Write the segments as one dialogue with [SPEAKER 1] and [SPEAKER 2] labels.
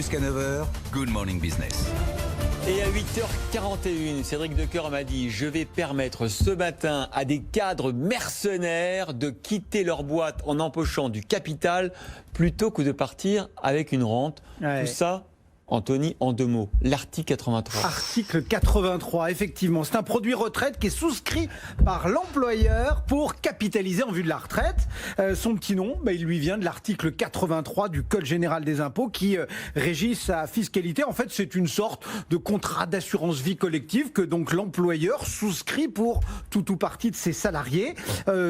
[SPEAKER 1] Jusqu'à 9h, Good Morning Business.
[SPEAKER 2] Et à 8h41, Cédric Decoeur m'a dit « Je vais permettre ce matin à des cadres mercenaires de quitter leur boîte en empochant du capital plutôt que de partir avec une rente. »
[SPEAKER 3] Ouais.
[SPEAKER 2] Tout ça, Anthony, en deux mots, l'article 83.
[SPEAKER 3] Article 83, effectivement. C'est un produit retraite qui est souscrit par l'employeur pour capitaliser en vue de la retraite. Son petit nom, il lui vient de l'article 83 du Code général des impôts qui régit sa fiscalité. En fait, c'est une sorte de contrat d'assurance vie collective que donc l'employeur souscrit pour tout ou partie de ses salariés,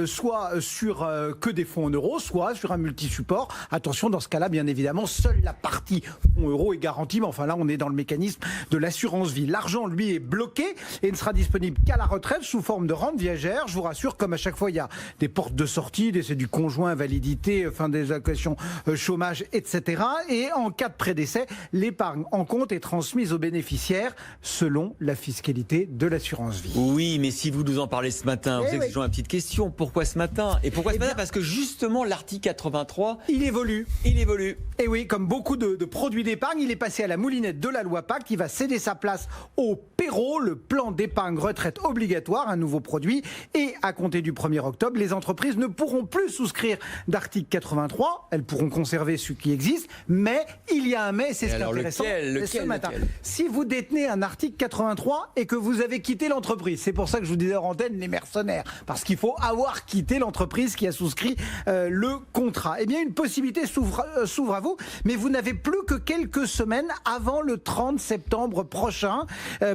[SPEAKER 3] soit sur que des fonds en euros, soit sur un multi-support. Attention, dans ce cas-là, bien évidemment, seule la partie fonds euros est garantie. Mais enfin là, on est dans le mécanisme de l'assurance vie. L'argent, lui, est bloqué et ne sera disponible qu'à la retraite sous forme de rente viagère. Je vous rassure, comme à chaque fois, il y a des portes de sortie, décès du conjoint, invalidité, fin des allocations chômage, etc. Et en cas de prédécès, l'épargne en compte est transmise aux bénéficiaires selon la fiscalité de l'assurance vie.
[SPEAKER 2] Oui, mais si vous nous en parlez ce matin, vous savez que c'est toujours une petite question. Pourquoi ce matin? Et pourquoi ce matin? Parce que justement, l'article 83...
[SPEAKER 3] Il évolue.
[SPEAKER 2] Il évolue.
[SPEAKER 3] Et oui, comme beaucoup de produits d'épargne, il est passé à la moulinette de la loi Pacte. Il va céder sa place au PERO, le plan d'épargne retraite obligatoire, un nouveau produit. Et à compter du 1er octobre, les entreprises ne pourront plus souscrire d'article 83. Elles pourront conserver ce qui existe. Mais il y a un mais, c'est ce qui est intéressant.
[SPEAKER 2] Lequel
[SPEAKER 3] Si vous détenez un article 83 et que vous avez quitté l'entreprise, c'est pour ça que je vous disais en antenne les mercenaires, parce qu'il faut avoir quitté l'entreprise qui a souscrit le contrat. Eh bien, une possibilité s'ouvre à vous, mais vous n'avez plus que quelques semaines avant le 30 septembre prochain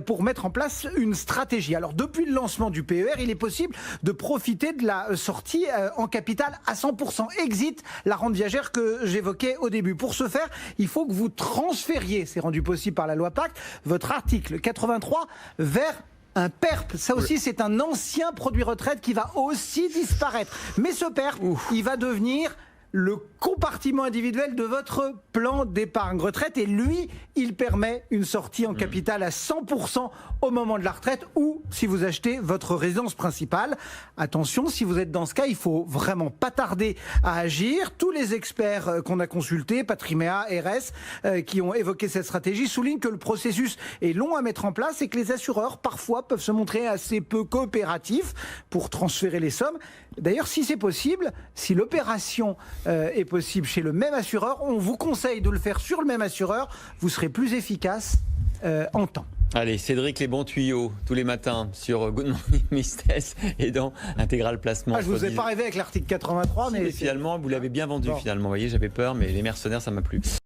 [SPEAKER 3] pour mettre en place une stratégie. Alors, depuis le lancement du PER, il est possible de profiter de la sortie en capital à 100%. Exit la rente viagère que j'évoquais au début. Pour ce faire, il faut que vous transfériez, c'est rendu possible par la loi Pacte, votre article 83 vers un PERP. Ça aussi, c'est un ancien produit retraite qui va aussi disparaître. Mais ce PERP, il va devenir le compartiment individuel de votre plan d'épargne retraite et lui, il permet une sortie en capital à 100% au moment de la retraite ou si vous achetez votre résidence principale. Attention, si vous êtes dans ce cas, il faut vraiment pas tarder à agir. Tous les experts qu'on a consultés, Patrimea, RS, qui ont évoqué cette stratégie, soulignent que le processus est long à mettre en place et que les assureurs parfois peuvent se montrer assez peu coopératifs pour transférer les sommes. D'ailleurs, si c'est possible, si l'opération est possible chez le même assureur, on vous conseille de le faire sur le même assureur. Vous serez plus efficace en temps.
[SPEAKER 2] Allez, Cédric, les bons tuyaux, tous les matins, sur Good Morning Business et dans Intégral Placement.
[SPEAKER 3] Je vous ai pas rêvé avec l'article 83, mais
[SPEAKER 2] finalement, vous l'avez bien vendu, finalement. Vous voyez, j'avais peur, mais les mercenaires, ça m'a plu.